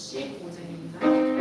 15절입니다.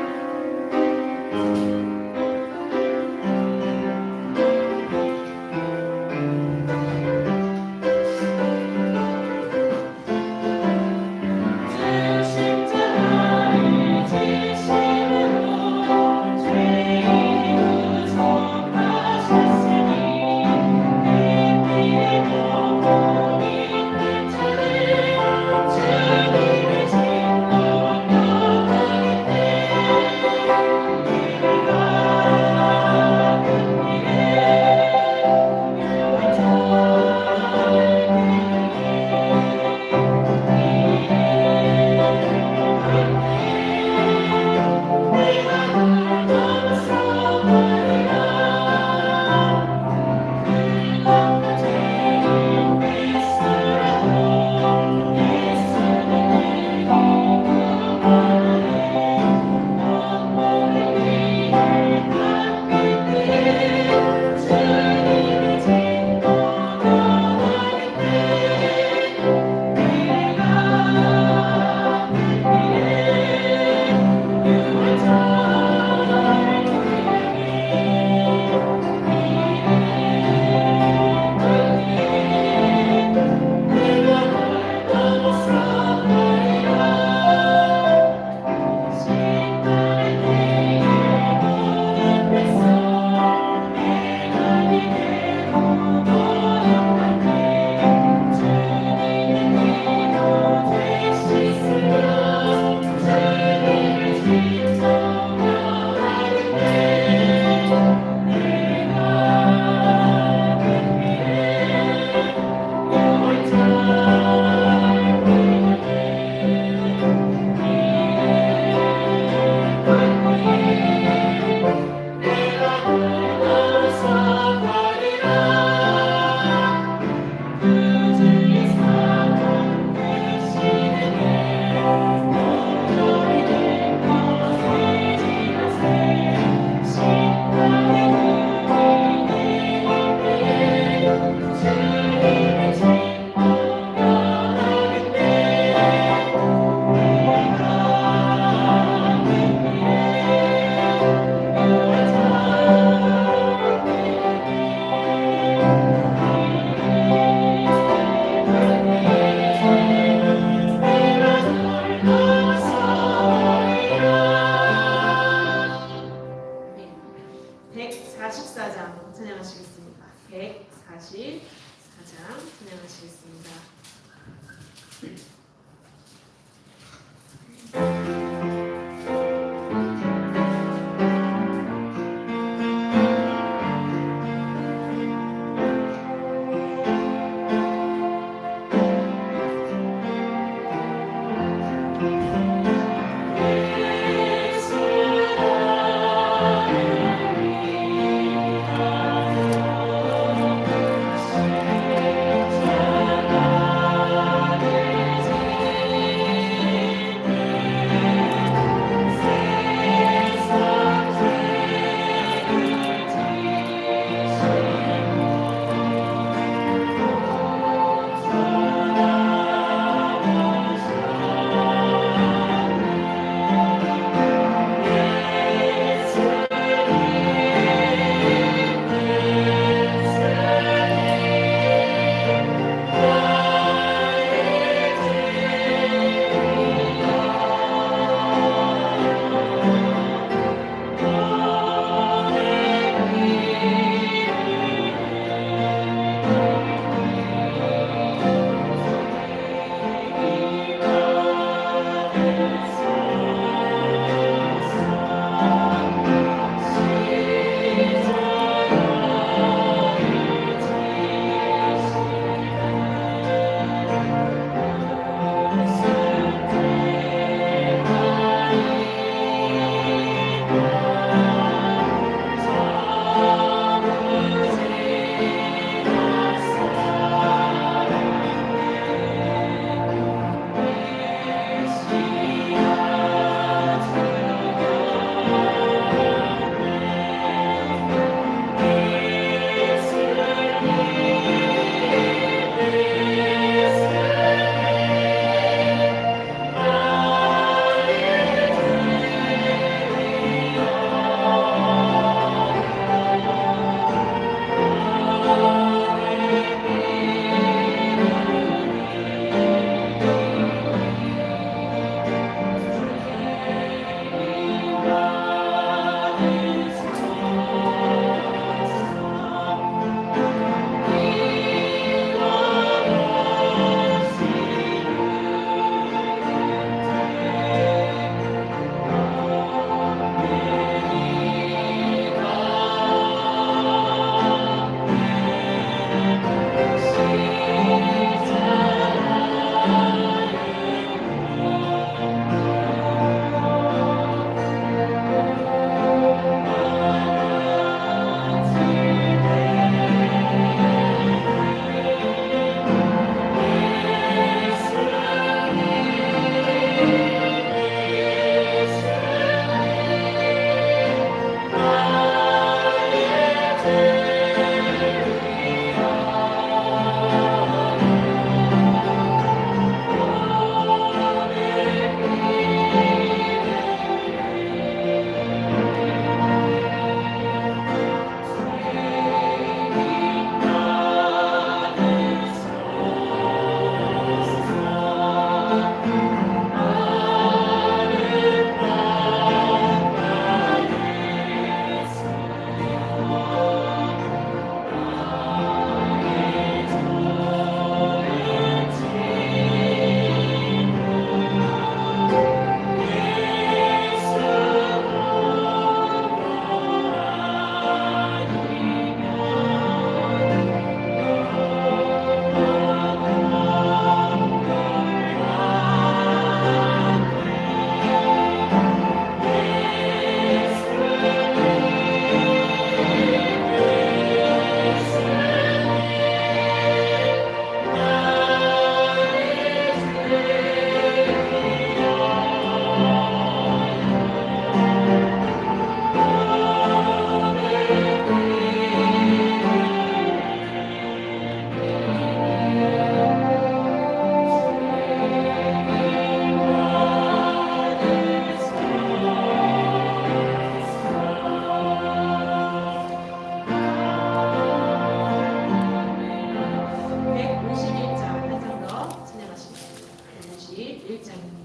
51장입니다.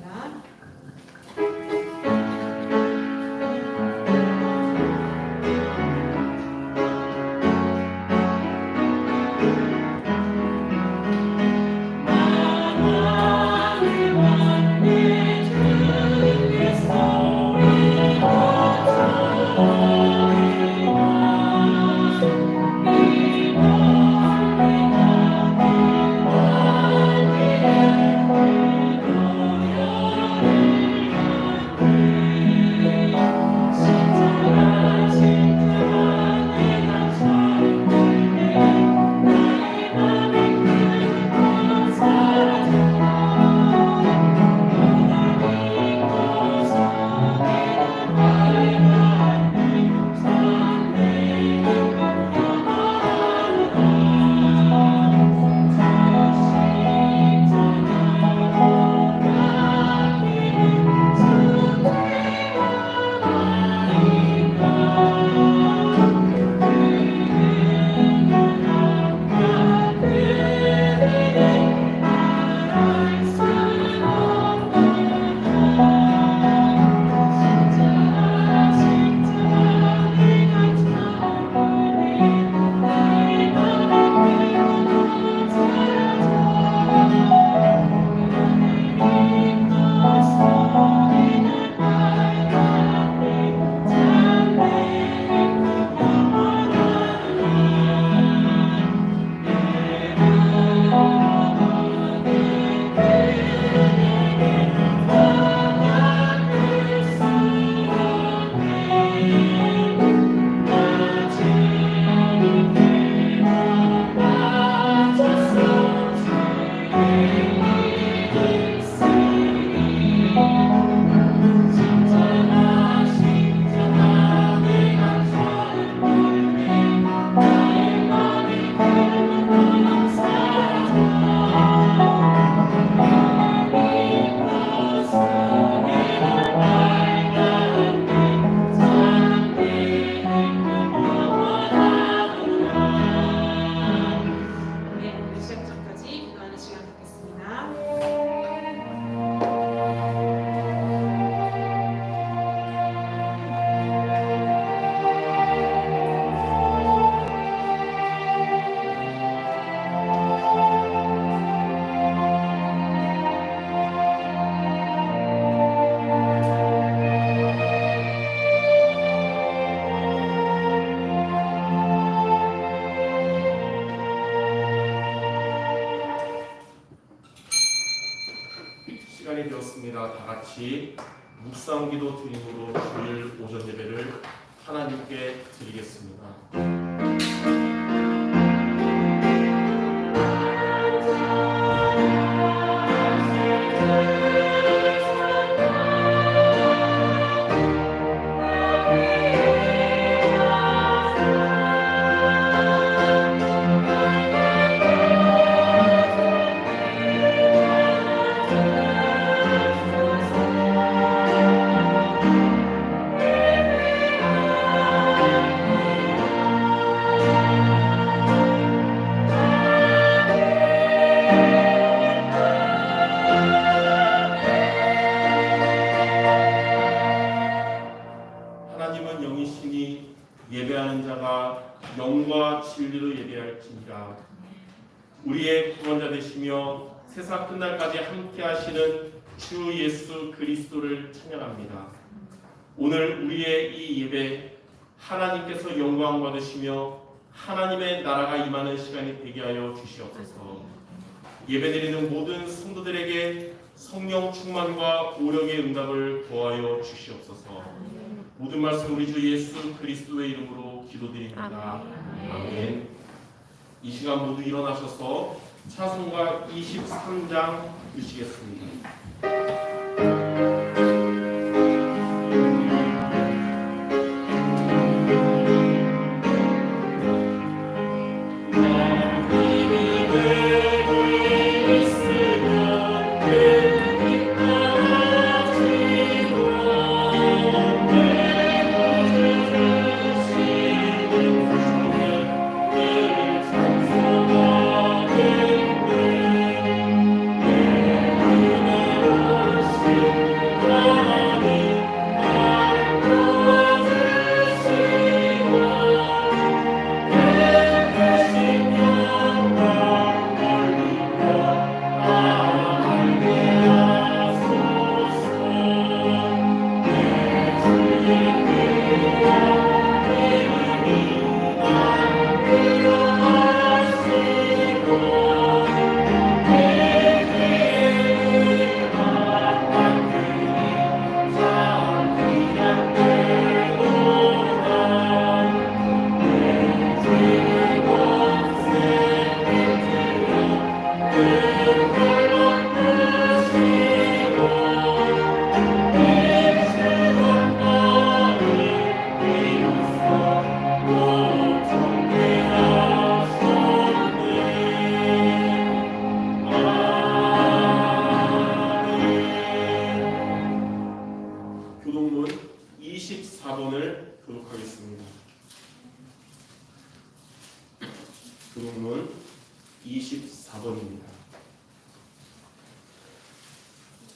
시간이 되었습니다. 다 같이 묵상기도 드림으로 주일 오전 예배를 하나님께 드리겠습니다. 하나님은 영이시니 예배하는 자가 영과 진리로 예배할지니라. 우리의 구원자 되시며 세상 끝날까지 함께 하시는 주 예수 그리스도를 찬양합니다. 오늘 우리의 이 예배 하나님께서 영광 받으시며 하나님의 나라가 임하는 시간이 되게 하여 주시옵소서. 예배드리는 모든 성도들에게 성령 충만과 오력의 응답을 도하여 주시옵소서. 모든 말씀 우리 주 예수 그리스도의 이름으로 기도드립니다. 아멘. 이 시간 모두 일어나셔서 찬송가 23장 드시겠습니다.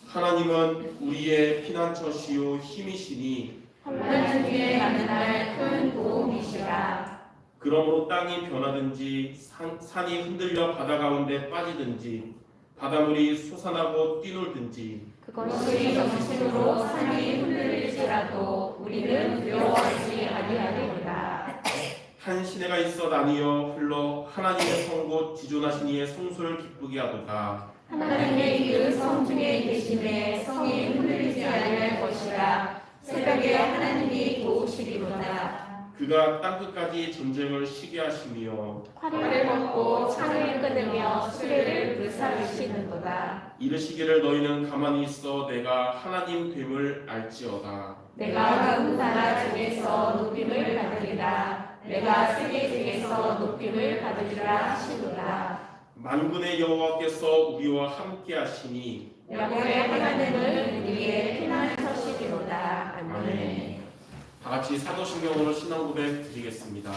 하나님은 우리의 피난처시요 힘이시니 혼란 중에 만날 큰 도움이시라. 그러므로 땅이 변하든지 산이 흔들려 바다 가운데 빠지든지 바닷물이 솟아나고 뛰놀든지 그것이 정신으로 산이 흔들릴지라도 우리는 두려워하지 아니하리로다. 한 시내가 있어 나뉘어 흘러 하나님의 성곳 지존하신 이의 성소를 기쁘게 하도다. 하나님의 이은 성 중에 계심에 성이 흔들리지 아니할 것이라. 새벽에 하나님이 도우시리로다. 그가 땅끝까지 전쟁을 쉬게 하시며 활을 먹고 창을 끊으며 수레를 불사르시는도다. 이르시기를 너희는 가만히 있어 내가 하나님 됨을 알지어다. 내가 그 나라 중에서 높임을 받으리라. 내가 세계 중에서 높임을 받으리라 하시도다. 만군의 여호와께서 우리와 함께 하시니 야곱의 하나님은 우리의 피난처시리로다. 아멘. 다 같이 사도신경으로 신앙 고백 드리겠습니다.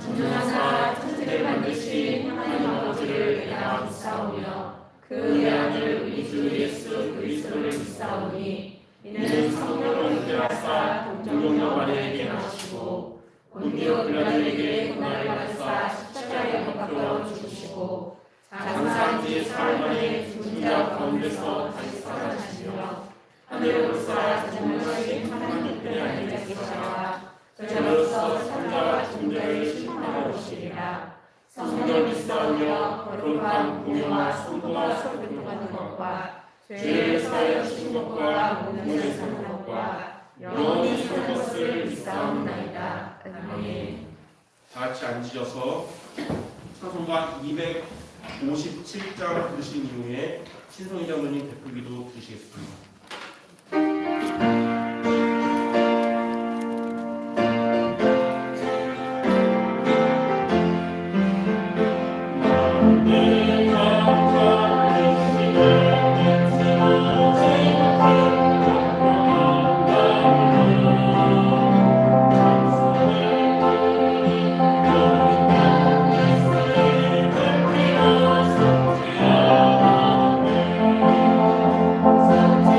전능하사 천지를 만드신 하나님 아버지를 내가 믿사오며 그의 아들 우리 주 예수 그리스도를 믿사오니 이는 성령을 인도하사 동정녀 마리아에게 나시고 본디오 빌라도에게 고난을 받으사 십자가에 못 박혀 죽으시고 장사한 지 사흘 만에 죽은 자 가운데서 다시 살아나시며 하늘에 올사 전능하신 하나님 편에 앉아 계시다가 저로서 선자와 중자를 심판하러 오시리라. 성령을 믿사오며 거룩한 공의와 성도와 설교하는 것과 죄를 사하여 주신 것과 몸을 사는 것과 영원히 살 것을 믿사옵나이다. 아멘. 다 같이 앉으셔서 찬송가 257장 부르신 이후에 신성희 장로님 대표기도 드리시겠습니다.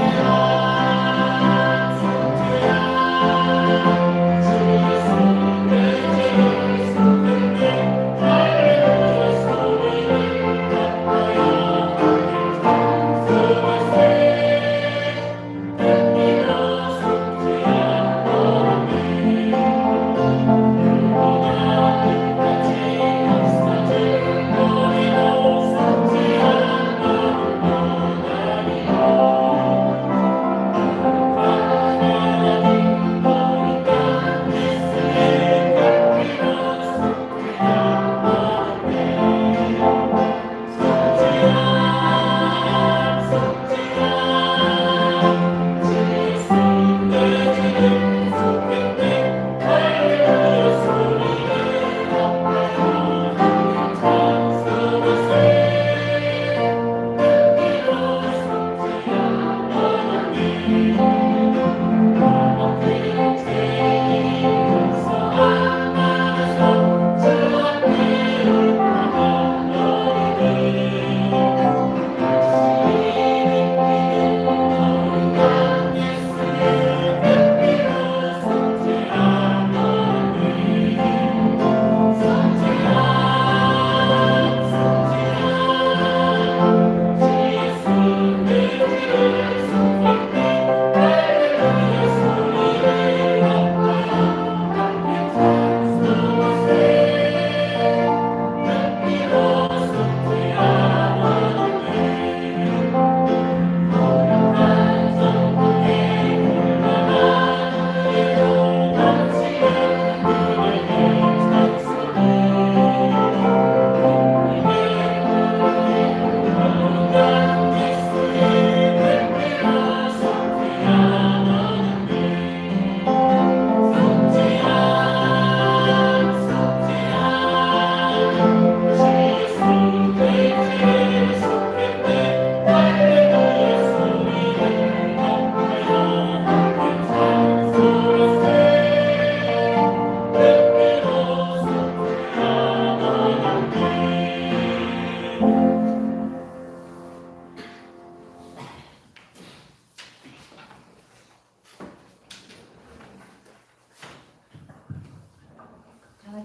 주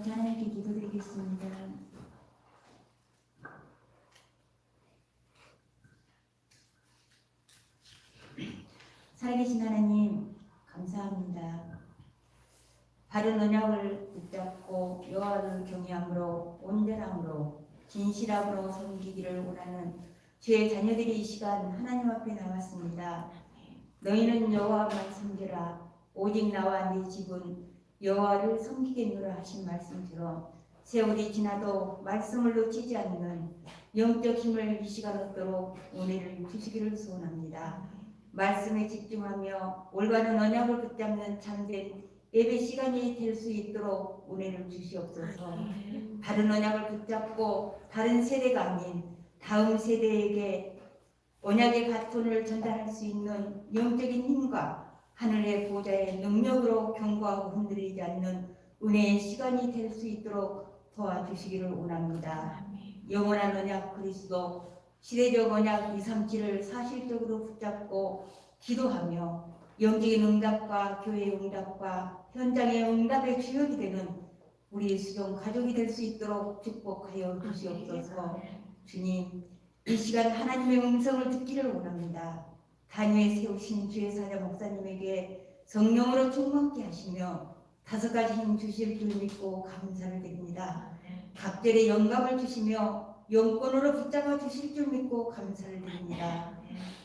같이 하나님께 기도드리겠습니다. 살아계신 하나님 감사합니다. 바른 언약을 붙잡고 여호와를 경외함으로 온전함으로 진실함으로 섬기기를 원하는 주의 자녀들이 이 시간 하나님 앞에 나왔습니다. 너희는 여호와만 섬기라. 오직 나와 네 집은 여호와를 섬기겠노라 하신 말씀처럼 세월이 지나도 말씀을 놓치지 않는 영적 힘을 이 시간 얻도록 은혜를 주시기를 소원합니다. 말씀에 집중하며 올바른 언약을 붙잡는 참된 예배 시간이 될 수 있도록 은혜를 주시옵소서. 바른 언약을 붙잡고 다른 세대가 아닌 다음 세대에게 언약의 바톤을 전달할 수 있는 영적인 힘과 하늘의 보좌의 능력으로 경고하고 흔들리지 않는 은혜의 시간이 될 수 있도록 도와주시기를 원합니다. 영원한 언약 그리스도, 시대적 언약 237을 사실적으로 붙잡고 기도하며 영적인 응답과 교회의 응답과 현장의 응답의 주역이 되는 우리 수종 가족이 될 수 있도록 축복하여 주시옵소서. 주님, 이 시간 하나님의 음성을 듣기를 원합니다. 단위에 세우신 주의 사자 목사님에게 성령으로 충만케 하시며 5가지 힘 주실 줄 믿고 감사를 드립니다. 각별의 영감을 주시며 영권으로 붙잡아 주실 줄 믿고 감사를 드립니다.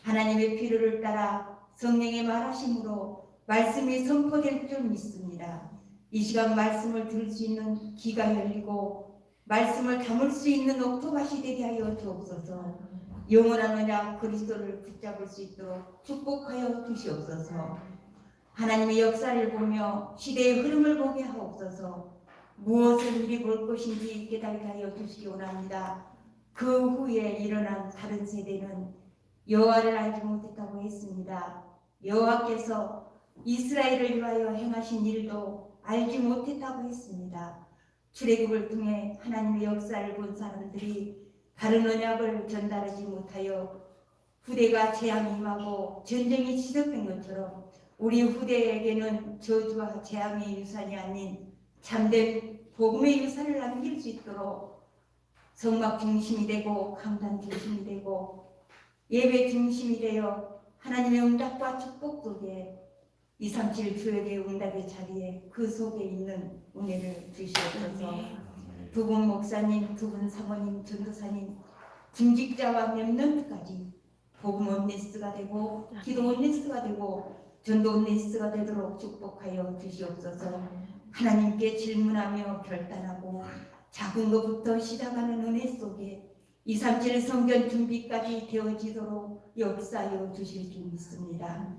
하나님의 필요를 따라 성령의 말하심으로 말씀이 선포될 줄 믿습니다. 이 시간 말씀을 들을 수 있는 귀가 열리고 말씀을 담을 수 있는 옥토밭이 되게 하여 주옵소서. 영원한 언약 그리스도를 붙잡을 수 있도록 축복하여 주시옵소서. 하나님의 역사를 보며 시대의 흐름을 보게 하옵소서. 무엇을 미리 볼 것인지 깨닫게 하여 주시기 원합니다. 그 후에 일어난 다른 세대는 여호와를 알지 못했다고 했습니다. 여호와께서 이스라엘을 위하여 행하신 일도 알지 못했다고 했습니다. 출애굽을 통해 하나님의 역사를 본 사람들이 바른 언약을 전달하지 못하여 후대가 재앙이 임하고 전쟁이 시작된 것처럼 우리 후대에게는 저주와 재앙의 유산이 아닌 참된 복음의 유산을 남길 수 있도록 성막 중심이 되고 강단 중심이 되고 예배 중심이 되어 하나님의 응답과 축복 속에 237 교회의 응답의 자리에 그 속에 있는 은혜를 주시옵소서. 두 분 목사님, 두 분 사모님, 전도사님, 중직자와 렘넌트까지 복음 온네스가 되고 기도 온네스가 되고 전도 온네스가 되도록 축복하여 주시옵소서. 하나님께 질문하며 결단하고 작은 것부터 시작하는 은혜 속에 237 성전 준비까지 되어지도록 역사하여 주실 줄 믿습니다.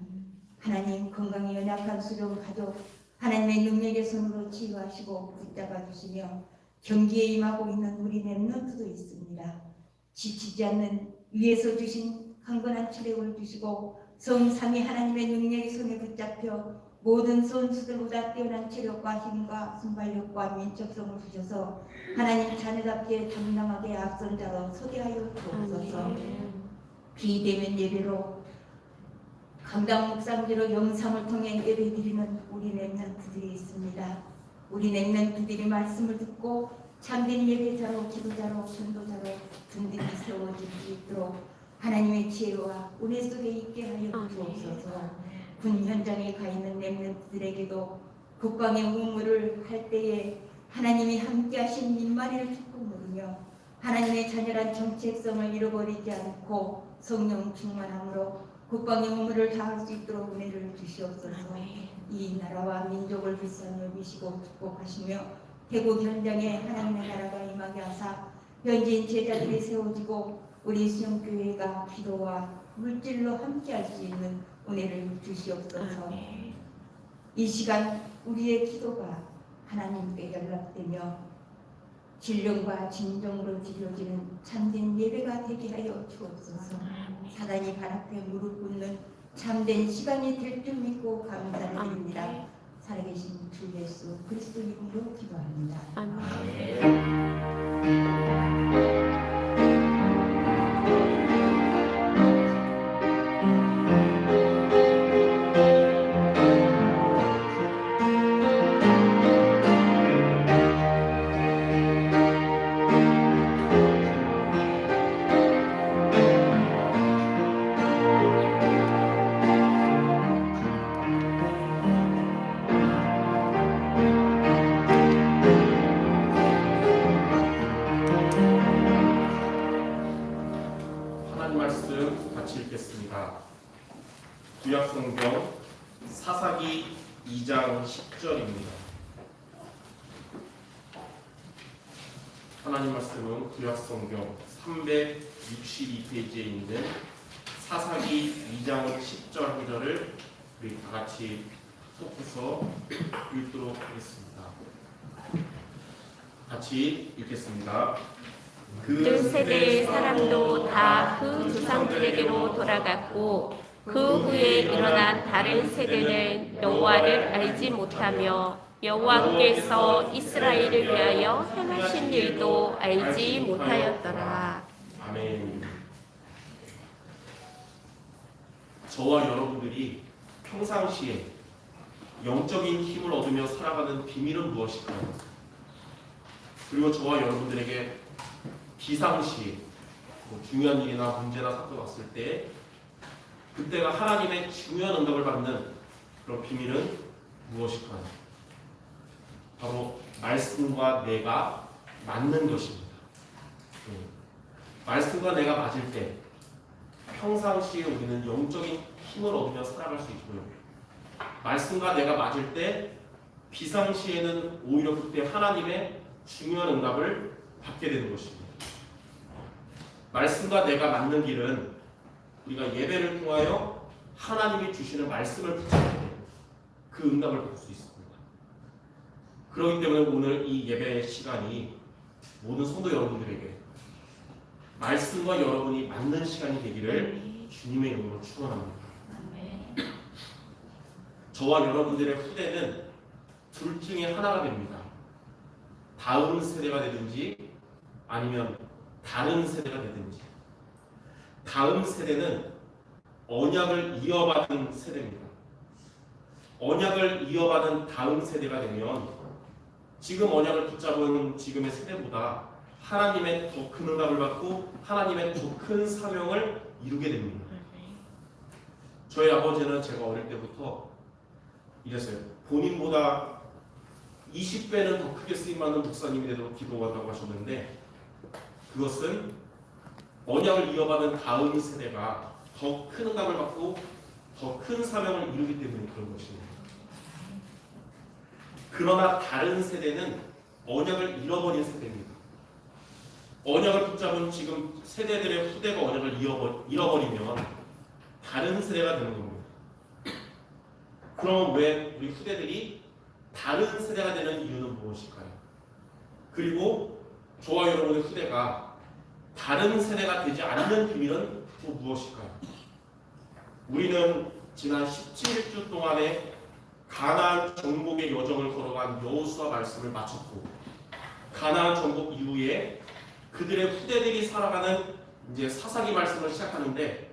하나님 건강이 연약한 수령 가족 하나님의 능력의 손으로 치유하시고 붙잡아 주시며 경기에 임하고 있는 우리 렘넌트도 있습니다. 지치지 않는 위에서 주신 강건한 체력을 주시고 성삼위 하나님의 능력의 손에 붙잡혀 모든 선수들보다 뛰어난 체력과 힘과 순발력과 민첩성을 주셔서 하나님 자녀답게 당당하게 앞선 자로 서게하여 주옵소서. 비대면 예배로 감당 묵상제로 영상을 통해 예배드리는 우리 렘넌트들이 있습니다. 우리 렘넌트들이 말씀을 듣고 참된 예배자로 기도자로 전도자로 든든히 세워질 수 있도록 하나님의 지혜와 은혜 속에 있게 하여 주옵소서. 군 현장에 가 있는 렘넌트들에게도 국방의 의무를 할 때에 하나님이 함께하신 민마리를 축복 누리며 하나님의 자녀란 정체성을 잃어버리지 않고 성령 충만함으로 국방의 의무를 다할 수 있도록 은혜를 주시옵소서. 이 나라와 민족을 불쌍히 여기시고 축복하시며 대구 현장에 하나님의 나라가 임하게 하사 현지인 제자들이 세워지고 우리 수영교회가 기도와 물질로 함께할 수 있는 은혜를 주시옵소서. 이 시간 우리의 기도가 하나님께 연락되며 진령과 진정으로 드려지는 참된 예배가 되게 하여 주옵소서. 사단이 발 앞에 무릎 꿇는 참된 시간이 될 줄 믿고 감사를 드립니다. 살아계신 주 예수 그리스도 이름으로 기도합니다. 구약성경 사사기 2장 10절입니다. 하나님 말씀은 구약성경 362페이지에 있는 사사기 2장 10절 한 절을 우리 다 같이 합독해서 읽도록 하겠습니다. 같이 읽겠습니다. 그 세대의 사람도 다 그 조상들에게로 돌아갔고 그 후에 일어난 다른 세대는 여호와를 알지 못하며 여호와께서 이스라엘을 위하여 행하신 일도 알지 못하였더라. 아멘. 저와 여러분들이 평상시에 영적인 힘을 얻으며 살아가는 비밀은 무엇일까요? 그리고 저와 여러분들에게 비상시에 중요한 일이나 문제나 사건이 왔을 때 그때가 하나님의 중요한 응답을 받는 그런 비밀은 무엇일까요? 바로 말씀과 내가 맞는 것입니다. 말씀과 내가 맞을 때 평상시에 우리는 영적인 힘을 얻으며 살아갈 수 있고요. 말씀과 내가 맞을 때 비상시에는 오히려 그때 하나님의 중요한 응답을 받게 되는 것입니다. 말씀과 내가 맞는 길은 우리가 예배를 통하여 하나님이 주시는 말씀을 붙잡을 때 그 응답을 받을 수 있습니다. 그렇기 때문에 오늘 이 예배 시간이 모든 성도 여러분들에게 말씀과 여러분이 맞는 시간이 되기를 주님의 이름으로 축원합니다. 저와 여러분들의 후대는 둘 중에 하나가 됩니다. 다음 세대가 되든지 아니면 다른 세대가 되든지. 다음 세대는 언약을 이어받은 세대입니다. 언약을 이어받은 다음 세대가 되면 지금 언약을 붙잡은 지금의 세대보다 하나님의 더 큰 응답을 받고 하나님의 더 큰 사명을 이루게 됩니다. 저희 아버지는 제가 어릴 때부터 이랬어요. 본인보다 20배는 더 크게 쓰임받는 목사님이 되도록 기도한다고 하셨는데 그것은 언약을 이어받은 다음 세대가 더 큰 응답을 받고 더 큰 사명을 이루기 때문에 그런 것입니다. 그러나 다른 세대는 언약을 잃어버린 세대입니다. 언약을 붙잡은 지금 세대들의 후대가 언약을 잃어버리면 다른 세대가 되는 겁니다. 그럼 왜 우리 후대들이 다른 세대가 되는 이유는 무엇일까요? 그리고 저와 여러분의 후대가 다른 세대가 되지 않는 비밀은 또 무엇일까요? 우리는 지난 17주 동안에 가나안 정복의 여정을 걸어간 여호수아 말씀을 마쳤고 가나안 정복 이후에 그들의 후대들이 살아가는 이제 사사기 말씀을 시작하는데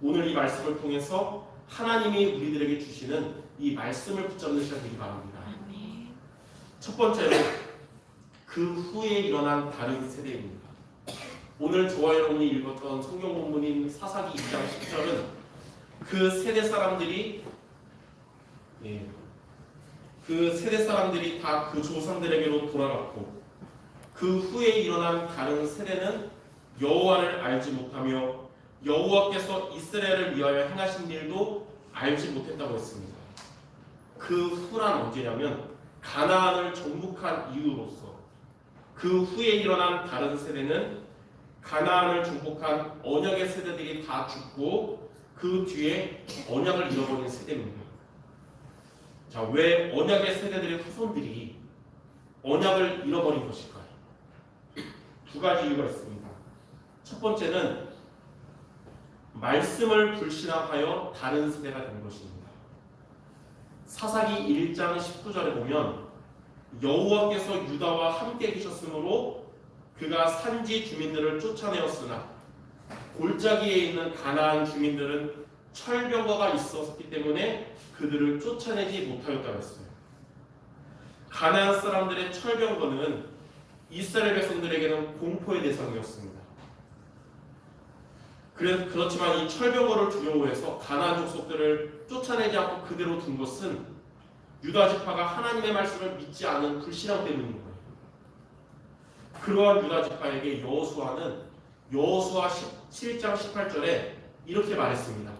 오늘 이 말씀을 통해서 하나님이 우리들에게 주시는 이 말씀을 붙잡는 시간 되기 바랍니다. 첫 번째로 그 후에 일어난 다른 세대입니다. 오늘 저와 여러분이 읽었던 성경 본문인 사사기 2장 10절은 그 세대 사람들이 다 그 조상들에게로 돌아갔고 그 후에 일어난 다른 세대는 여호와를 알지 못하며 여호와께서 이스라엘을 위하여 행하신 일도 알지 못했다고 했습니다. 그 후란 언제냐면 가나안을 정복한 이후로서 그 후에 일어난 다른 세대는 가나안을 정복한 언약의 세대들이 다 죽고 그 뒤에 언약을 잃어버린 세대입니다. 자, 왜 언약의 세대들의 후손들이 언약을 잃어버린 것일까요? 두 가지 이유가 있습니다. 첫 번째는 말씀을 불신하여 다른 세대가 된 것입니다. 사사기 1장 19절에 보면 여호와께서 유다와 함께 계셨으므로 그가 산지 주민들을 쫓아내었으나 골짜기에 있는 가나안 주민들은 철병거가 있었기 때문에 그들을 쫓아내지 못하였다고 했어요. 가나안 사람들의 철병거는 이스라엘 백성들에게는 공포의 대상이었습니다. 그렇지만 이 철병거를 두려워해서 가나안 족속들을 쫓아내지 않고 그대로 둔 것은 유다 지파가 하나님의 말씀을 믿지 않은 불신앙 때문인 거예요. 그러한 유다 지파에게 여호수아는 여호수아 17장 18절에 이렇게 말했습니다.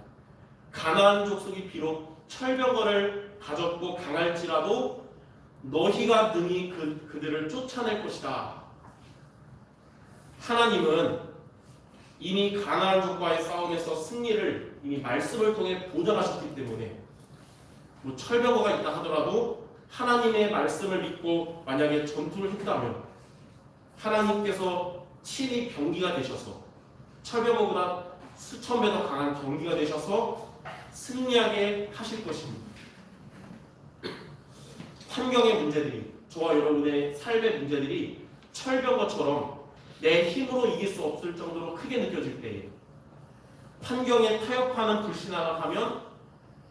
가나안 족속이 비록 철병거를 가졌고 강할지라도 너희가 능히 그들을 쫓아낼 것이다. 하나님은 이미 가나안 족과의 싸움에서 승리를 이미 말씀을 통해 보장하셨기 때문에 뭐 철병거가 있다 하더라도 하나님의 말씀을 믿고 만약에 전투를 했다면 하나님께서 친히 병기가 되셔서 철병거보다 수천 배 더 강한 병기가 되셔서 승리하게 하실 것입니다. 환경의 문제들이, 저와 여러분의 삶의 문제들이 철병거처럼 내 힘으로 이길 수 없을 정도로 크게 느껴질 때에 환경에 타협하는 불신앙을 하면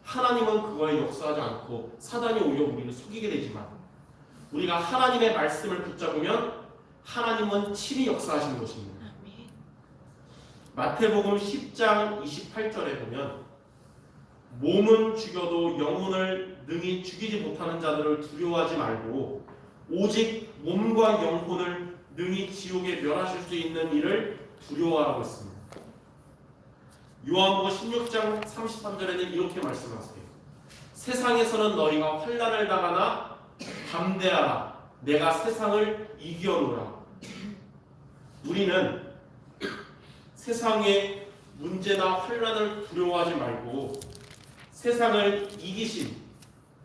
하나님은 그거에 역사하지 않고 사단이 오히려 우리를 속이게 되지만 우리가 하나님의 말씀을 붙잡으면 하나님은 친히 역사하시는 것입니다. 마태복음 10장 28절에 보면 몸은 죽여도 영혼을 능히 죽이지 못하는 자들을 두려워하지 말고 오직 몸과 영혼을 능히 지옥에 멸하실 수 있는 이를 두려워하라고 했습니다. 요한복음 16장 33절에는 이렇게 말씀하세요. 세상에서는 너희가 환난을 당하나 담대하라. 내가 세상을 이겨노라. 우리는 세상의 문제나 환난을 두려워하지 말고 세상을 이기신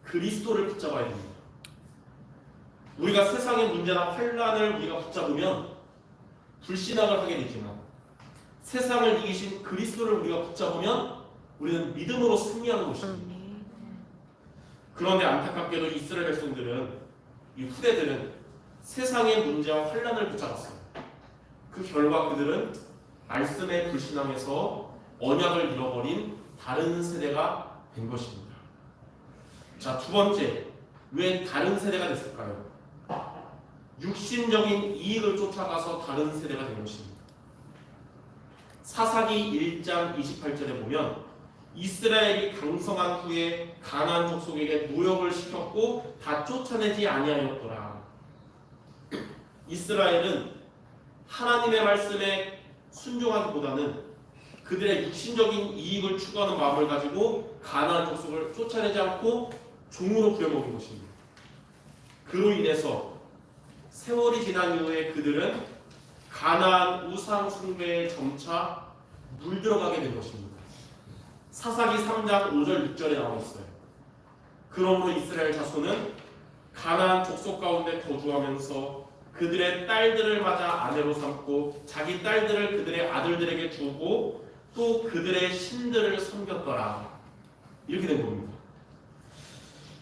그리스도를 붙잡아야 됩니다. 우리가 세상의 문제나 환난을 우리가 붙잡으면 불신앙을 하게 되지만 세상을 이기신 그리스도를 우리가 붙잡으면 우리는 믿음으로 승리하는 것입니다. 그런데 안타깝게도 이스라엘 백성들은, 이 후대들은 세상의 문제와 환난을 붙잡았어요. 그 결과 그들은 말씀에 불신앙해서 언약을 잃어버린 다른 세대가 된 것입니다. 자, 두 번째, 왜 다른 세대가 됐을까요? 육신적인 이익을 쫓아가서 다른 세대가 된 것입니다. 사사기 1장 28절에 보면 이스라엘이 강성한 후에 가나안 족속에게 노역을 시켰고 다 쫓아내지 아니하였더라. 이스라엘은 하나님의 말씀에 순종하기보다는 그들의 육신적인 이익을 추구하는 마음을 가지고 가나안 족속을 쫓아내지 않고 종으로 부려먹은 것입니다. 그로 인해서 세월이 지난 이후에 그들은 가나안 우상 숭배에 점차 물들어가게 된 것입니다. 사사기 3장 5절 6절에 나와 있어요. 그러므로 이스라엘 자손은 가나안 족속 가운데 거주하면서 그들의 딸들을 맞아 아내로 삼고 자기 딸들을 그들의 아들들에게 주고 또 그들의 신들을 섬겼더라. 이렇게 된 겁니다.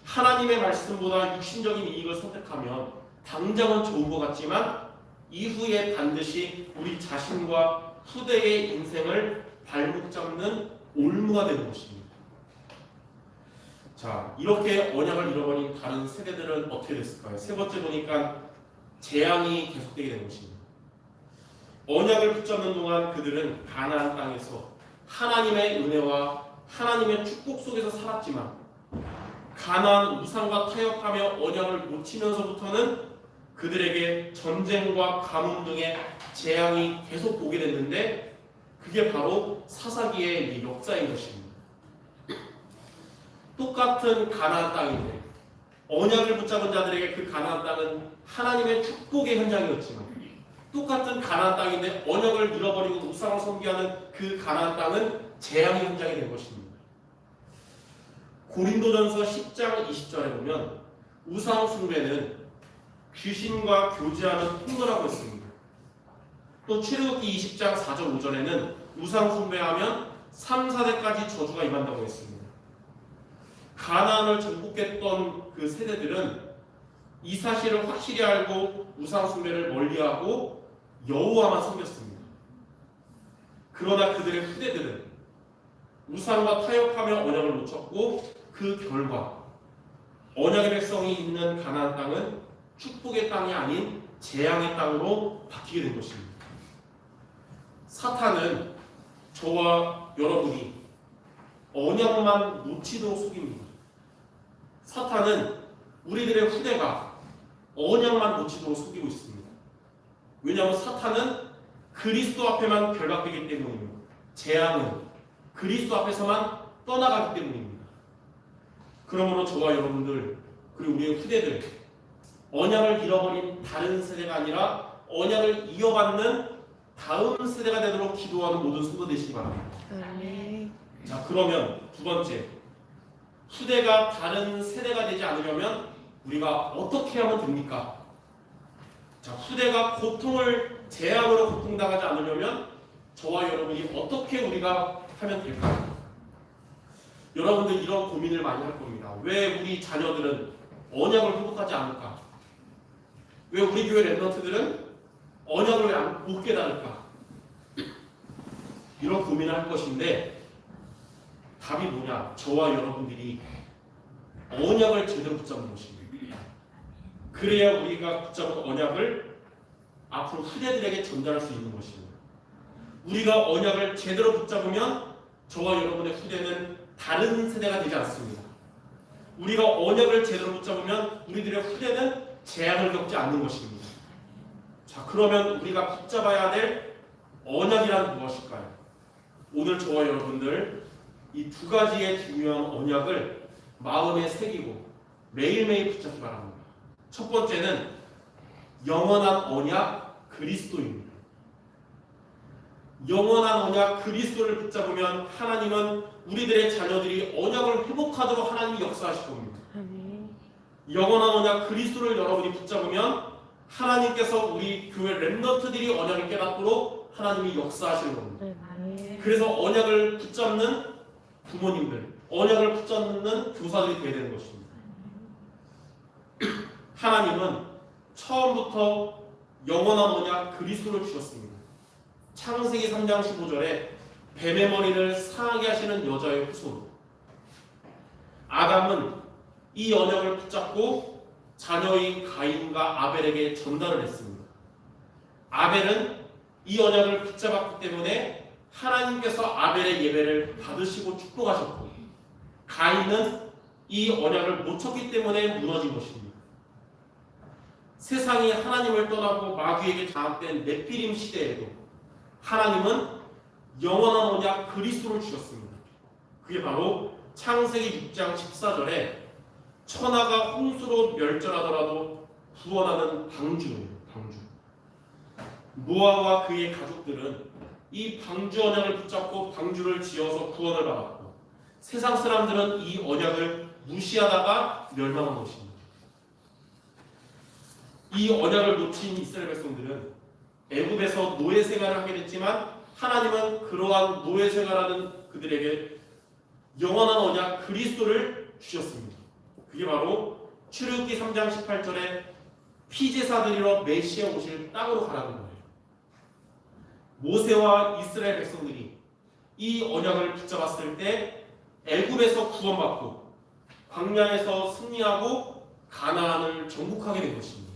하나님의 말씀보다 육신적인 이익을 선택하면 당장은 좋은 것 같지만 이후에 반드시 우리 자신과 후대의 인생을 발목 잡는 올무가 되는 것입니다. 자, 이렇게 언약을 잃어버린 다른 세대들은 어떻게 됐을까요? 세 번째 보니까 재앙이 계속되게 된 것입니다. 언약을 붙잡는 동안 그들은 가나안 땅에서 하나님의 은혜와 하나님의 축복 속에서 살았지만 가나안 우상과 타협하며 언약을 놓치면서부터는 그들에게 전쟁과 가뭄 등의 재앙이 계속 오게 됐는데 그게 바로 사사기의 역사인 것입니다. 똑같은 가나안 땅인데 언약을 붙잡은 자들에게 그 가나안 땅은 하나님의 축복의 현장이었지만 똑같은 가나안 땅인데 언약을 잃어버리고 우상을 섬기하는 그 가나안 땅은 재앙의 현장이 된 것입니다. 고린도전서 10장 20절에 보면 우상 숭배는 귀신과 교제하는 통로라고 했습니다. 또 출애굽기 20장 4절 5절에는 우상 숭배하면 3, 4대까지 저주가 임한다고 했습니다. 가나안을 정복했던 그 세대들은 이 사실을 확실히 알고 우상 숭배를 멀리하고 여호와만 섬겼습니다. 그러나 그들의 후대들은 우상과 타협하며 언약을 놓쳤고 그 결과 언약의 백성이 있는 가나안 땅은 축복의 땅이 아닌 재앙의 땅으로 바뀌게 된 것입니다. 사탄은 저와 여러분이 언약만 놓치도록 속입니다. 사탄은 우리들의 후대가 언약만 놓치도록 속이고 있습니다. 왜냐하면 사탄은 그리스도 앞에만 결박되기 때문입니다. 재앙은 그리스도 앞에서만 떠나가기 때문입니다. 그러므로 저와 여러분들 그리고 우리의 후대들 언약을 잃어버린 다른 세대가 아니라 언약을 이어받는 다음 세대가 되도록 기도하는 모든 성도 되시기 바랍니다. 자, 그러면 두 번째, 후대가 다른 세대가 되지 않으려면 우리가 어떻게 하면 됩니까? 자, 후대가 고통을 재앙으로 고통당하지 않으려면 저와 여러분이 어떻게 우리가 하면 될까요? 여러분들 이런 고민을 많이 할 겁니다. 왜 우리 자녀들은 언약을 회복하지 않을까? 왜 우리 교회 랩런트들은 언약을 왜 못 깨달을까? 이런 고민을 할 것인데 답이 뭐냐? 저와 여러분들이 언약을 제대로 붙잡는 것입니다. 그래야 우리가 붙잡은 언약을 앞으로 후대들에게 전달할 수 있는 것입니다. 우리가 언약을 제대로 붙잡으면 저와 여러분의 후대는 다른 세대가 되지 않습니다. 우리가 언약을 제대로 붙잡으면 우리들의 후대는 재앙을 겪지 않는 것입니다. 자, 그러면 우리가 붙잡아야 될 언약이란 무엇일까요? 오늘 저와 여러분들 이 두 가지의 중요한 언약을 마음에 새기고 매일매일 붙잡기 바랍니다. 첫 번째는 영원한 언약 그리스도입니다. 영원한 언약 그리스도를 붙잡으면 하나님은 우리들의 자녀들이 언약을 회복하도록 하나님이 역사하실 겁니다. 영원한 언약 그리스도를 여러분이 붙잡으면 하나님께서 우리 교회 렘넌트들이 언약을 깨닫도록 하나님이 역사하시는 겁니다. 그래서 언약을 붙잡는 부모님들, 언약을 붙잡는 교사들이 되어야 되는 것입니다. 하나님은 처음부터 영원한 언약 그리스도를 주셨습니다. 창세기 3장 15절에 뱀의 머리를 상하게 하시는 여자의 후손. 아담은 이 언약을 붙잡고 자녀인 가인과 아벨에게 전달을 했습니다. 아벨은 이 언약을 붙잡았기 때문에 하나님께서 아벨의 예배를 받으시고 축복하셨고, 가인은 이 언약을 못 쳤기 때문에 무너진 것입니다. 세상이 하나님을 떠나고 마귀에게 장악된 네피림 시대에도 하나님은 영원한 언약 그리스도를 주셨습니다. 그게 바로 창세기 6장 14절에 천하가 홍수로 멸절하더라도 구원하는 방주예요. 방주. 노아와 그의 가족들은 이 방주 언약을 붙잡고 방주를 지어서 구원을 받았고, 세상 사람들은 이 언약을 무시하다가 멸망한 것입니다. 이 언약을 놓친 이스라엘 백성들은 애굽에서 노예 생활을 하게 됐지만 하나님은 그러한 노예 생활하는 그들에게 영원한 언약 그리스도를 주셨습니다. 그게 바로 출애굽기 3장 18절에 피제사드리러 메시아 오실 땅으로 가라는 거예요. 모세와 이스라엘 백성들이 이 언약을 붙잡았을 때 애굽에서 구원받고 광야에서 승리하고 가나안을 정복하게 된 것입니다.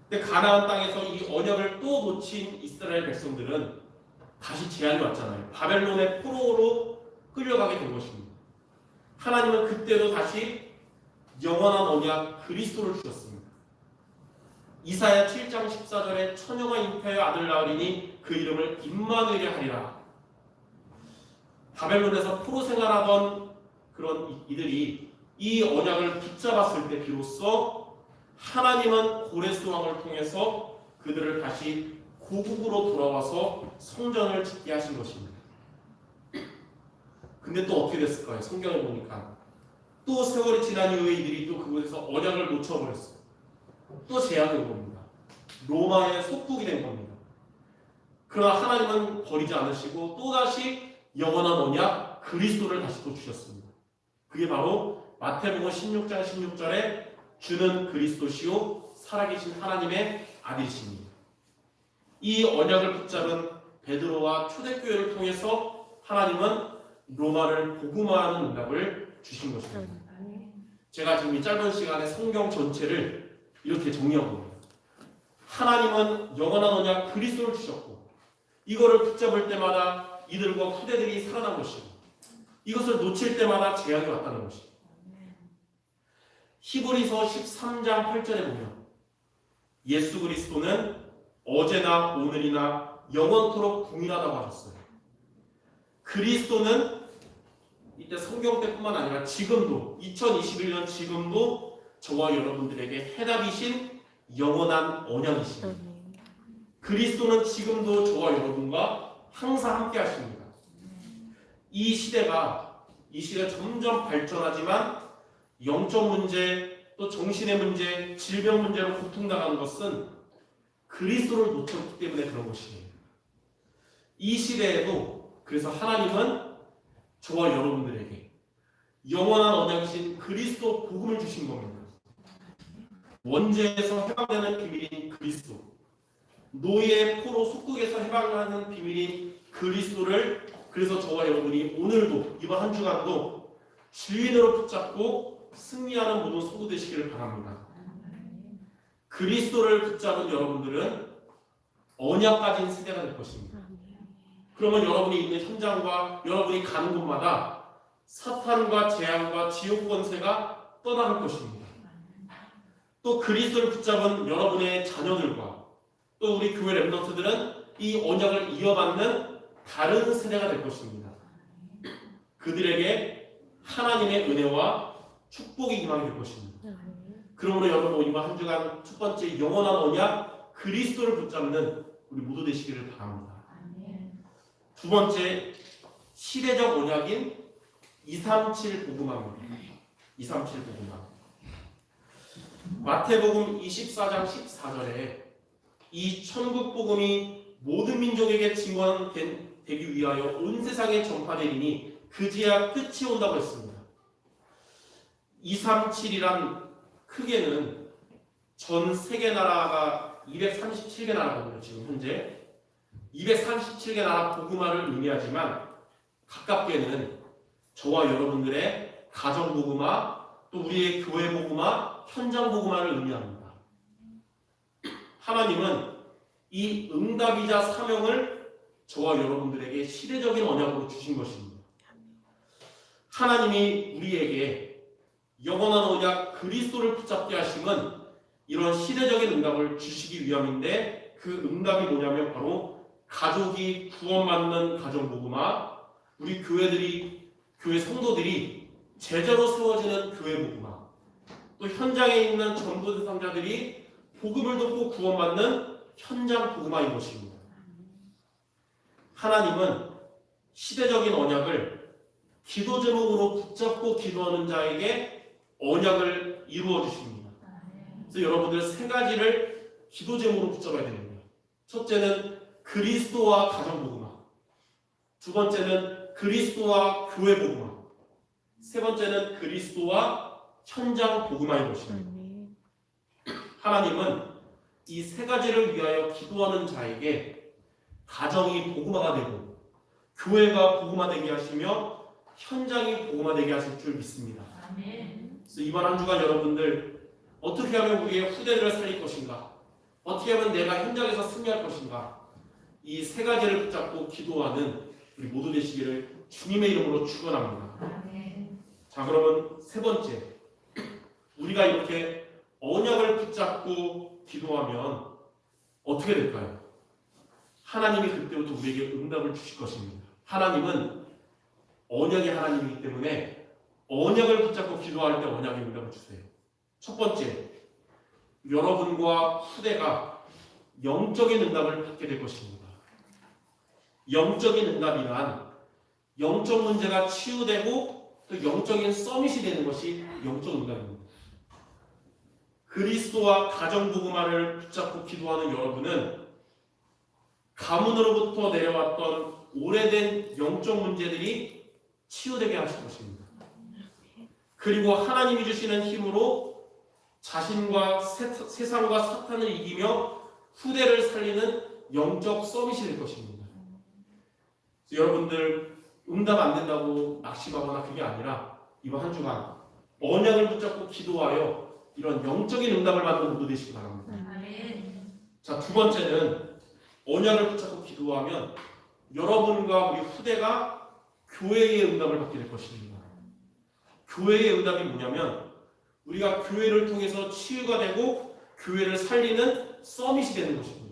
근데 가나안 땅에서 이 언약을 또 놓친 이스라엘 백성들은 다시 재앙이 왔잖아요. 바벨론의 포로로 끌려가게 된 것입니다. 하나님은 그때도 다시 영원한 언약 그리스도를 주셨습니다. 이사야 7장 14절에 처녀가 잉태하여 아들 낳으리니 그 이름을 임마누엘이 하리라. 바벨론에서 포로 생활하던 그런 이들이 이 언약을 붙잡았을 때 비로소 하나님은 고레스 왕을 통해서 그들을 다시 고국으로 돌아와서 성전을 짓게 하신 것입니다. 근데 또 어떻게 됐을까요? 성경을 보니까 또 세월이 지난 이후에 이들이 또 그곳에서 언약을 놓쳐버렸어요. 또 재앙이 온 겁니다. 로마의 속국이 된 겁니다. 그러나 하나님은 버리지 않으시고 또다시 영원한 언약 그리스도를 다시 또 주셨습니다. 그게 바로 마태복음 16장 16절에 주는 그리스도시요 살아계신 하나님의 아들이십니다. 이 언약을 붙잡은 베드로와 초대교회를 통해서 하나님은 로마를 복음화하는 응답을 주신 것입니다. 제가 지금 이 짧은 시간에 성경 전체를 이렇게 정리해봅니다. 하나님은 영원한 언약 그리스도를 주셨고, 이거를 붙잡을 때마다 이들과 후대들이 살아난 것이고, 이것을 놓칠 때마다 재앙이 왔다는 것입니다. 히브리서 13장 8절에 보면 예수 그리스도는 어제나 오늘이나 영원토록 동일하다고 하셨어요. 그리스도는 이때 성경 때뿐만 아니라 지금도 2021년 지금도 저와 여러분들에게 해답이신 영원한 언약이십니다. 그리스도는 지금도 저와 여러분과 항상 함께 하십니다. 이 시대 점점 발전하지만 영적 문제, 또 정신의 문제, 질병 문제로 고통당하는 것은 그리스도를 놓쳤기 때문에 그런 것이에요. 이 시대에도 그래서 하나님은 저와 여러분들에게 영원한 언약이신 그리스도 복음을 주신 겁니다. 원죄에서 해방되는 비밀인 그리스도, 노예의 포로 속국에서 해방하는 비밀인 그리스도를 그래서 저와 여러분이 오늘도 이번 한 주간도 주인으로 붙잡고 승리하는 모든 성도 되시기를 바랍니다. 그리스도를 붙잡은 여러분들은 언약 가진 세대가 될 것입니다. 그러면 여러분이 있는 현장과 여러분이 가는 곳마다 사탄과 재앙과 지옥 권세가 떠나갈 것입니다. 또 그리스도를 붙잡은 여러분의 자녀들과 또 우리 교회 렘넌트들은 이 언약을 이어받는 다른 세대가 될 것입니다. 그들에게 하나님의 은혜와 축복이 임하게 될 것입니다. 그러므로 여러분 이번 한 주간 첫 번째 영원한 언약 그리스도를 붙잡는 우리 모두 되시기를 바랍니다. 두 번째 시대적 언약인 237 복음화입니다. 237 복음화. 마태복음 24장 14절에 이 천국 복음이 모든 민족에게 증언되기 위하여 온 세상에 전파되리니 그제야 끝이 온다고 했습니다. 237이란 크게는 전 세계 나라가 237개 나라거든요. 지금 현재 237개 나라 복음화를 의미하지만 가깝게는 저와 여러분들의 가정 복음화 또 우리의 교회 복음화, 현장 복음화를 의미합니다. 하나님은 이 응답이자 사명을 저와 여러분들에게 시대적인 언약으로 주신 것입니다. 하나님이 우리에게 영원한 언약 그리스도를 붙잡게 하심은 이런 시대적인 응답을 주시기 위함인데 그 응답이 뭐냐면 바로 가족이 구원받는 가정복음화, 우리 교회 성도들이 제자로 세워지는 교회 복음화, 또 현장에 있는 전도 대상자들이 복음을 듣고 구원받는 현장 복음화인 것입니다. 하나님은 시대적인 언약을 기도 제목으로 붙잡고 기도하는 자에게 언약을 이루어 주십니다. 그래서 여러분들 세 가지를 기도 제목으로 붙잡아야 됩니다. 첫째는 그리스도와 가정 복음화, 두 번째는 그리스도와 교회 복음화, 세 번째는 그리스도와 현장 복음화인 것입니다. 하나님은 이 세 가지를 위하여 기도하는 자에게 가정이 복음화가 되고 교회가 복음화되게 하시며 현장이 복음화되게 하실 줄 믿습니다. 그래서 이번 한 주간 여러분들 어떻게 하면 우리의 후대들을 살릴 것인가, 어떻게 하면 내가 현장에서 승리할 것인가, 이 세 가지를 붙잡고 기도하는 우리 모두 되시기를 주님의 이름으로 축원합니다. 자, 그러면 세 번째, 우리가 이렇게 언약을 붙잡고 기도하면 어떻게 될까요? 하나님이 그때부터 우리에게 응답을 주실 것입니다. 하나님은 언약의 하나님이기 때문에 언약을 붙잡고 기도할 때 언약의 응답을 주세요. 첫 번째, 여러분과 후대가 영적인 응답을 받게 될 것입니다. 영적인 응답이란 영적 문제가 치유되고 또 영적인 서밋이 되는 것이 영적 응답입니다. 그리스도와 가정복음화를 붙잡고 기도하는 여러분은 가문으로부터 내려왔던 오래된 영적 문제들이 치유되게 하실 것입니다. 그리고 하나님이 주시는 힘으로 자신과 세상과 사탄을 이기며 후대를 살리는 영적 서밋이 될 것입니다. 여러분들 응답 안 된다고 낙심하거나 그게 아니라 이번 한 주간 언약을 붙잡고 기도하여 이런 영적인 응답을 받는 모두 되시기 바랍니다. 자, 두 번째는 언약을 붙잡고 기도하면 여러분과 우리 후대가 교회의 응답을 받게 될 것입니다. 교회의 응답이 뭐냐면 우리가 교회를 통해서 치유가 되고 교회를 살리는 서밋이 되는 것입니다.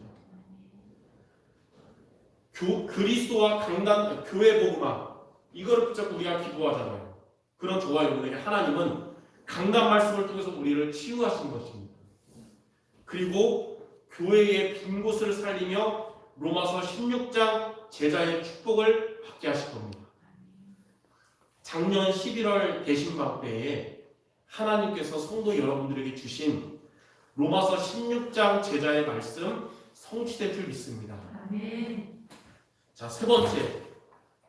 그리스도와 강단 교회 복음화, 이거를 붙잡고 우리가 기도하잖아요. 그런 저와 여러분에게 하나님은 강단 말씀을 통해서 우리를 치유하신 것입니다. 그리고 교회의 빈 곳을 살리며 로마서 16장 제자의 축복을 받게 하실 겁니다. 작년 11월 대신방 때에 하나님께서 성도 여러분들에게 주신 로마서 16장 제자의 말씀 성취될 줄 믿습니다. 자, 세 번째,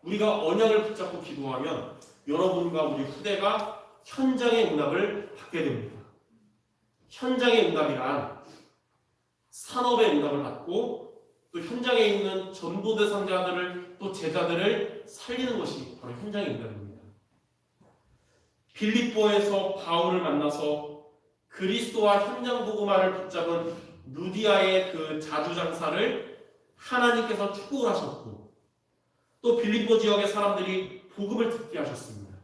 우리가 언약을 붙잡고 기도하면 여러분과 우리 후대가 현장의 응답을 받게 됩니다. 현장의 응답이란 산업의 응답을 받고 또 현장에 있는 전도 대상자들을 또 제자들을 살리는 것이 바로 현장의 응답입니다. 빌립보에서 바울을 만나서 그리스도와 현장 복음화를 붙잡은 루디아의 그 자주장사를 하나님께서 축복을 하셨고 또 빌립보 지역의 사람들이 복음을 듣게 하셨습니다.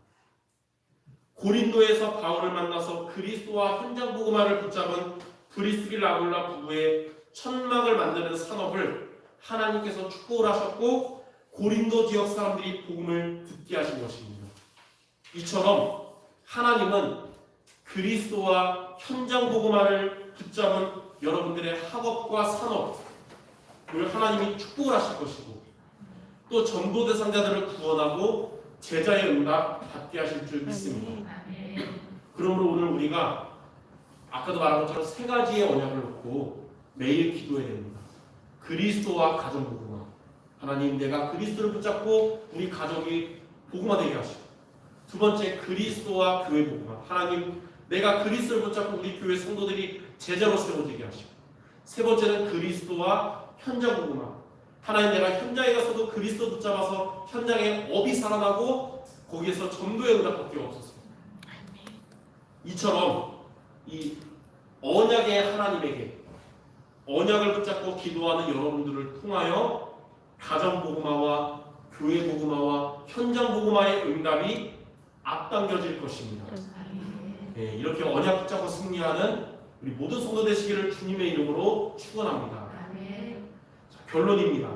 고린도에서 바울을 만나서 그리스도와 현장 복음화를 붙잡은 브리스길 아굴라 부부의 천막을 만드는 산업을 하나님께서 축복을 하셨고 고린도 지역 사람들이 복음을 듣게 하신 것입니다. 이처럼 하나님은 그리스도와 현장 복음화를 붙잡은 여러분들의 학업과 산업을 하나님이 축복을 하실 것이고 또 전도 대상자들을 구원하고 제자의 응답 받게 하실 줄 믿습니다. 그러므로 오늘 우리가 아까도 말한 것처럼 세 가지의 언약을 놓고 매일 기도해야 됩니다. 그리스도와 가정 복음화. 하나님, 내가 그리스도를 붙잡고 우리 가족이 복음화되게 하시고, 두 번째 그리스도와 교회 복음화. 하나님, 내가 그리스도를 붙잡고 우리 교회 성도들이 제자로 세워지게 하시고, 세 번째는 그리스도와 현장 복음화. 하나님, 내가 현장에 가서도 그리스도 붙잡아서 현장에 업이 살아나고 거기에서 전도의 응답밖에 없었어요. 이처럼 이 언약의 하나님에게 언약을 붙잡고 기도하는 여러분들을 통하여 가정 복음화와 교회 복음화와 현장 복음화의 응답이 앞당겨질 것입니다. 네, 이렇게 언약 붙잡고 승리하는 우리 모든 성도 되시기를 주님의 이름으로 축원합니다. 자, 결론입니다.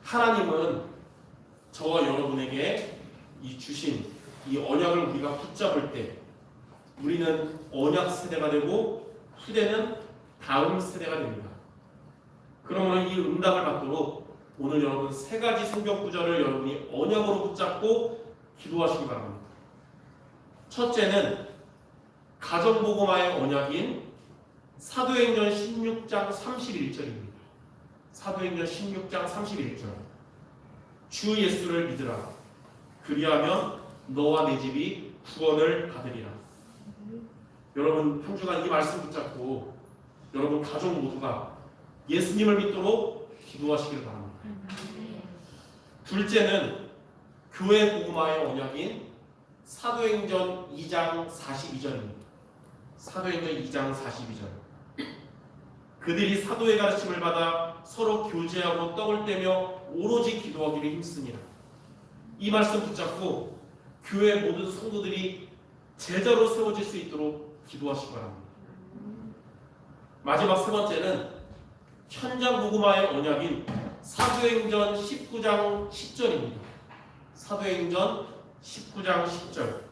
하나님은 저와 여러분에게 이 주신 이 언약을 우리가 붙잡을 때 우리는 언약 세대가 되고 후대는 다음 세대가 됩니다. 그러면 이 응답을 받도록 오늘 여러분 세 가지 성경 구절을 여러분이 언약으로 붙잡고 기도하시기 바랍니다. 첫째는 가정복음화의 언약인 사도행전 16장 31절입니다. 사도행전 16장 31절. 주 예수를 믿으라. 그리하면 너와 내 집이 구원을 받으리라. 여러분 한 주간 이 말씀 붙잡고 여러분 가족 모두가 예수님을 믿도록 기도하시길 바랍니다. 둘째는 교회 복음화의 언약인 사도행전 2장 42절입니다. 사도행전 2장 42절. 그들이 사도의 가르침을 받아 서로 교제하고 떡을 떼며 오로지 기도하기를 힘쓰니라. 이 말씀 붙잡고 교회 모든 성도들이 제자로 세워질 수 있도록 기도하시기 바랍니다. 마지막 세 번째는 현장 복음화의 언약인 사도행전 19장 10절입니다. 사도행전 19장 10절.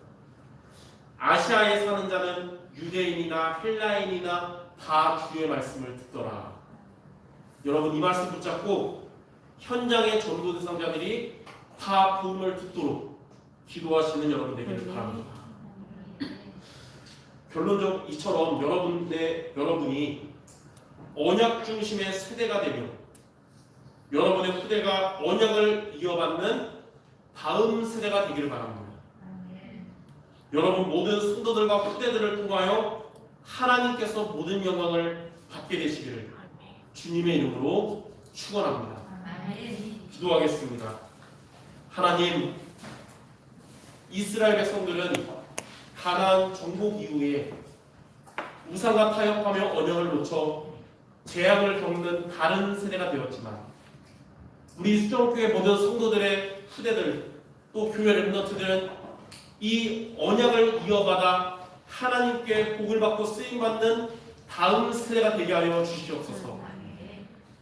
아시아에 사는 자는 유대인이나 헬라인이나 다 주의 말씀을 듣더라. 여러분 이 말씀 붙잡고 현장의 전도 대상자들이 다 복음을 듣도록 기도하시는 여러분 되기를 바랍니다. 결론적으로 이처럼 여러분이 언약 중심의 세대가 되며 여러분의 후대가 언약을 이어받는 다음 세대가 되기를 바랍니다. 여러분 모든 성도들과 후대들을 통하여 하나님께서 모든 영광을 받게 되시기를 주님의 이름으로 축원합니다. 기도하겠습니다. 하나님, 이스라엘 백성들은 가나안 정복 이후에 우상과 타협하며 언약을 놓쳐 재앙을 겪는 다른 세대가 되었지만 우리 수정교회 모든 성도들의 후대들 또 교회 렘넌트들은 이 언약을 이어받아 하나님께 복을 받고 쓰임받는 다음 세대가 되게 하여 주시옵소서.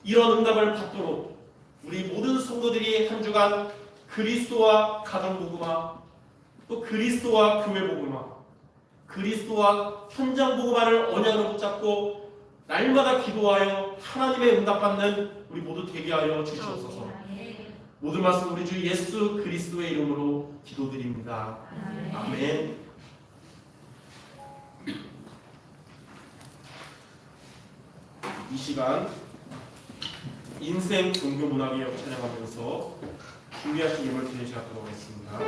이런 응답을 받도록 우리 모든 성도들이 한 주간 그리스도와 가정복음화, 또 그리스도와 교회복음화, 그리스도와 현장복음화를 언약으로 붙잡고 날마다 기도하여 하나님의 응답받는 우리 모두 되게 하여 주시옵소서. 모든 말씀 우리 주 예수 그리스도의 이름으로 기도드립니다. 아멘. 이 시간 인생 종교 문화개혁 찬양하면서 준비하신 예물 드리는 시간 갖도록 하겠습니다.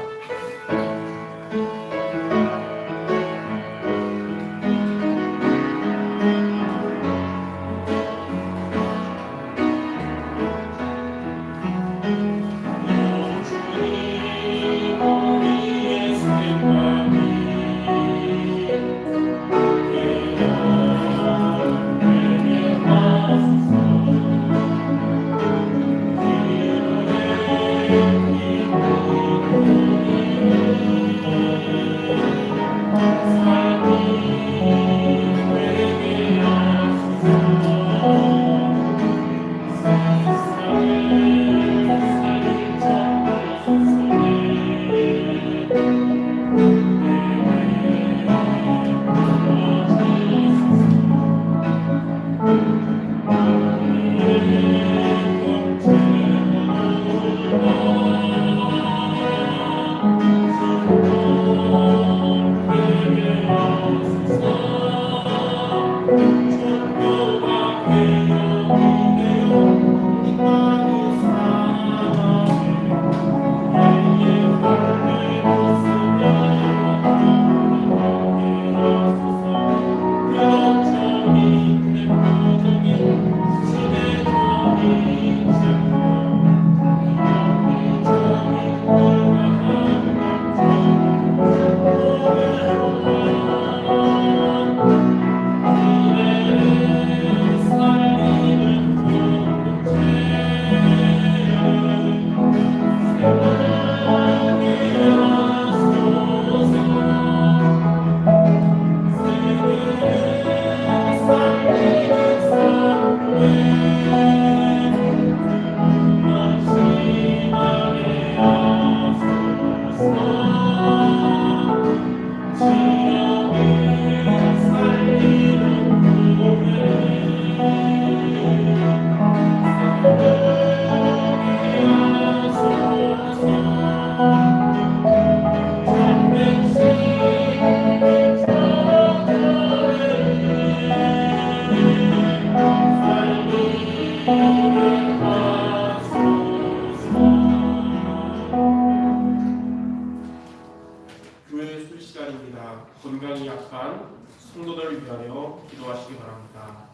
교회 술 시간입니다. 건강이 약한 성도들을 위하여 기도하시기 바랍니다.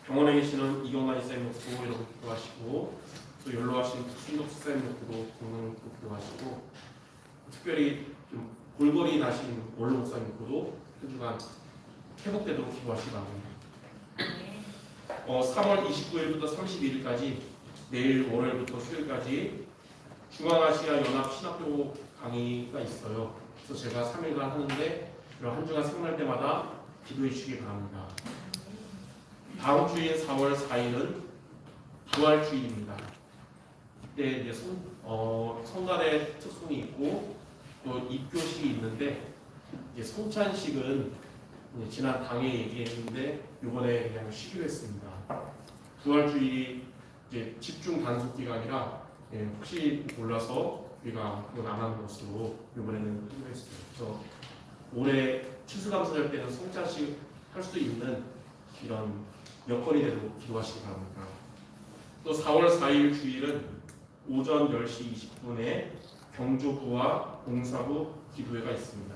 병원에 계시는 이경란 이사님 놓고 여러분 기도하시고, 또 연로하신 순덕 수사님 놓고도 건강 놓고 기도하시고, 특별히 좀 골골이 나신 원로 목사님 놓고도 한 주간 회복되도록 기도하시기 바랍니다. 3월 29일부터 31일까지 내일 월요일부터 수요일까지 중앙아시아 연합 신학교 강의가 있어요. 그래서 제가 3일간 하는데 한 주간 생각날 때마다 기도해 주시기 바랍니다. 다음 주인 4월 4일은 부활주일입니다. 이때 이제 성가대 특송이 있고 또 입교식이 있는데, 이제 성찬식은 지난 당에 얘기했는데 이번에 그냥 쉬기로 했습니다. 부활주일이 이제 집중 단속 기간이라 혹시 몰라서 우리가 그건 안 하는 것으로 이번에는 하기로 했어요. 그래서 올해 추수감사절 때는 성찬식 할 수 있는 이런 여건이 되도록 기도하시기 바랍니다. 또 4월 4일 주일은 오전 10시 20분에 경조부와 봉사부 기도회가 있습니다.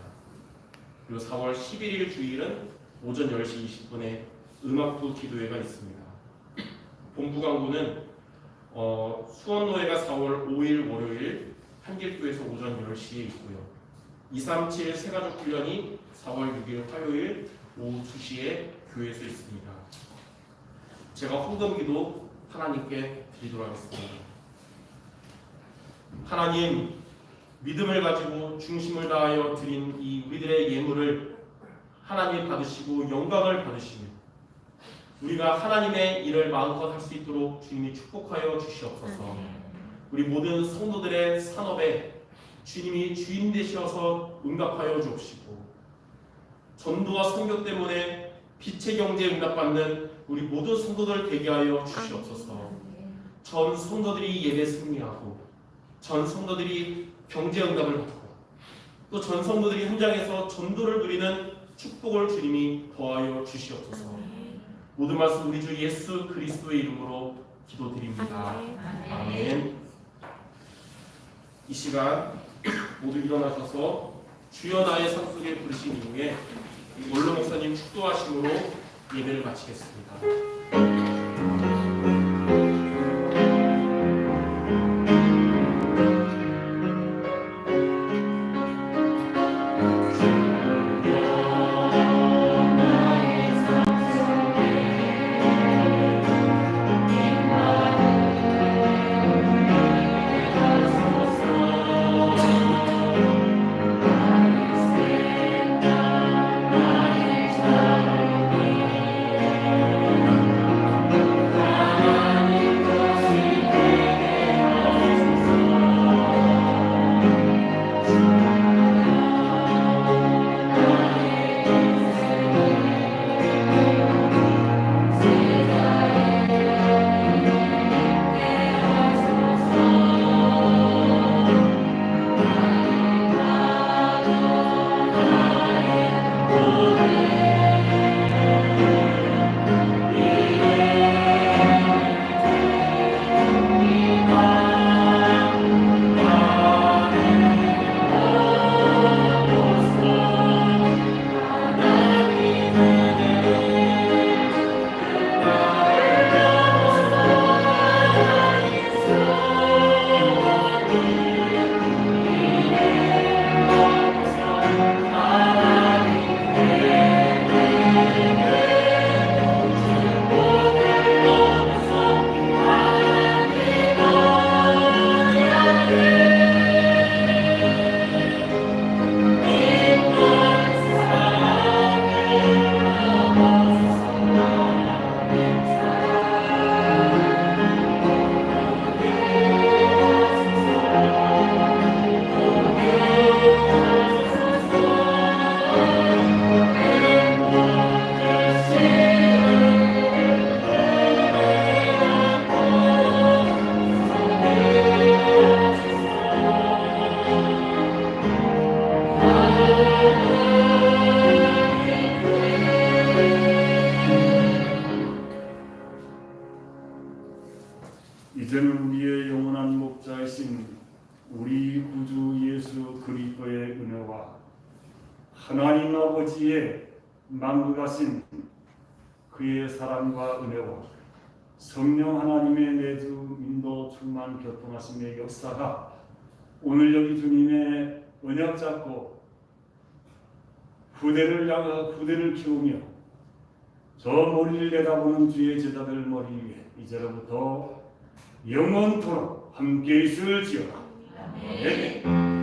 그리고 4월 11일 주일은 오전 10시 20분에 음악부 기도회가 있습니다. 본부 강구는 수원노회가 4월 5일 월요일 한길교에서 오전 10시에 있고요. 237 새가족 훈련이 4월 6일 화요일 오후 2시에 교회에서 있습니다. 제가 헌금기도 하나님께 드리도록 하겠습니다. 하나님, 믿음을 가지고 중심을 다하여 드린 이 우리들의 예물을 하나님 받으시고 영광을 받으시며 우리가 하나님의 일을 마음껏 할 수 있도록 주님이 축복하여 주시옵소서. 우리 모든 성도들의 산업에 주님이 주인 되셔서 응답하여 주옵시고, 전도와 선교 때문에 빛의 경제에 응답받는 우리 모든 성도들을 되게 하여 주시옵소서. 전 성도들이 예배 승리하고, 전 성도들이 경제 응답을 받고, 또 전 성도들이 현장에서 전도를 누리는 축복을 주님이 더하여 주시옵소서. 모든 말씀 우리 주 예수 그리스도의 이름으로 기도드립니다. 아멘. 이 시간 모두 일어나셔서 주여 나의 삶 속에 부르신 이후에 원로 목사님 축도하심으로 예배를 마치겠습니다. 이제는 우리의 영원한 목자이신 우리 구주 예수 그리스도의 은혜와 하나님 아버지의 만국하신 그의 사랑과 은혜와 성령 하나님의 내주 인도 충만 교통하심의 역사가 오늘 여기 주님의 언약 잡고 후대를 키우며 저 머리를 내다보는 주의 제자들 머리 위에 이제로부터 영원토록 함께 있을지어다. 아멘.